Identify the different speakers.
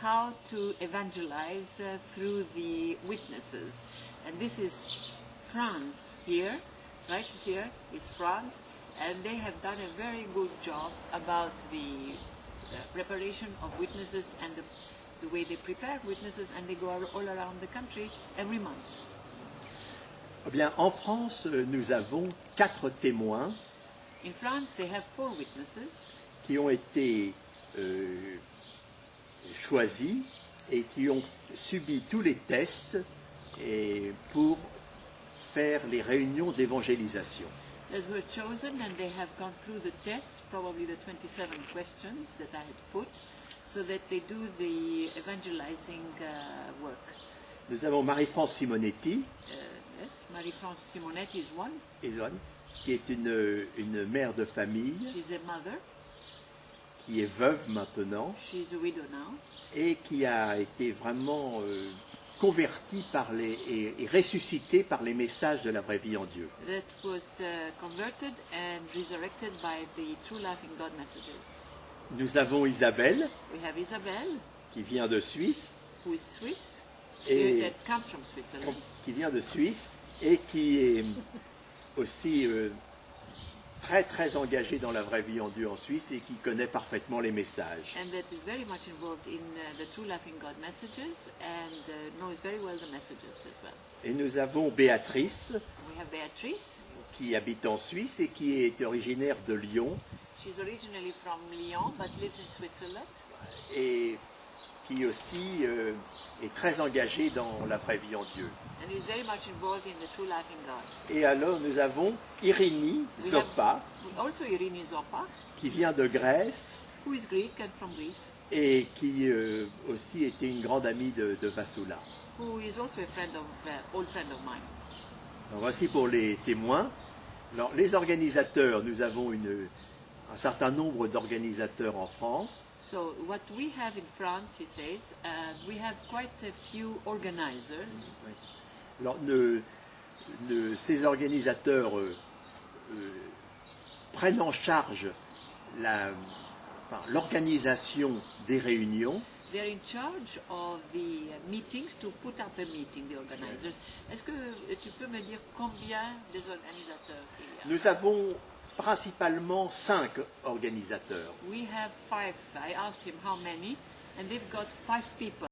Speaker 1: how to evangelize through the witnesses. And this is France here, right here is France, and they have done a very good job about the preparation of witnesses and the way they prepare witnesses, and they go all around the country every month.
Speaker 2: Eh bien, en France, nous avons 4 témoins
Speaker 1: In France, they have 4 witnesses
Speaker 2: qui ont été choisis et qui ont subi tous les tests pour faire les réunions d'évangélisation.
Speaker 1: that were chosen, and they have gone through the tests, probably the 27 questions that I had put, so that they do the evangelizing work.
Speaker 2: Nous avons Marie-France Simonetti,
Speaker 1: Yes, Marie-France Simonetti is one.
Speaker 2: qui est une mère de famille,
Speaker 1: She's a mother.
Speaker 2: qui est veuve maintenant,
Speaker 1: She's a widow now.
Speaker 2: et qui a été vraiment convertie et ressuscitée par les messages de la vraie vie en Dieu.
Speaker 1: That was converted and resurrected by the true life in God messages.
Speaker 2: Nous avons Isabelle,
Speaker 1: We have Isabel,
Speaker 2: qui vient de Suisse,
Speaker 1: who is Swiss,
Speaker 2: et
Speaker 1: that comes from Switzerland.
Speaker 2: et qui est aussi très très engagée dans la vraie vie en Dieu en Suisse et qui connaît parfaitement les messages.
Speaker 1: And that is very much involved in the true life in God messages and knows very well the messages as well.
Speaker 2: Et nous avons Béatrice,
Speaker 1: We have Beatrice.
Speaker 2: qui habite en Suisse et qui est originaire de Lyon
Speaker 1: She's originally from Lyon but lives in Switzerland.
Speaker 2: et qui aussi est très engagée dans la vraie vie en Dieu.
Speaker 1: And is very much involved in the true life in God.
Speaker 2: Et alors nous avons Irini Zopa,
Speaker 1: Also Irini Zopa,
Speaker 2: qui vient de Grèce
Speaker 1: who is Greek and from Greece,
Speaker 2: et qui aussi était une grande amie de Vassoula.
Speaker 1: who is also a friend of, old friend of mine.
Speaker 2: Donc voici pour les témoins. Alors, les organisateurs, nous avons un certain nombre d'organisateurs en France.
Speaker 1: So what we have in France, he says, we have quite a few organizers.
Speaker 2: Alors, ces organisateurs prennent en charge l'organisation des réunions.
Speaker 1: They are in charge of the meetings, to put up a meeting, the organizers. Est-ce que tu peux me dire combien des organisateurs il y a?
Speaker 2: Nous avons principalement 5 organisateurs.
Speaker 1: We have 5. I asked him how many, and they've got 5 people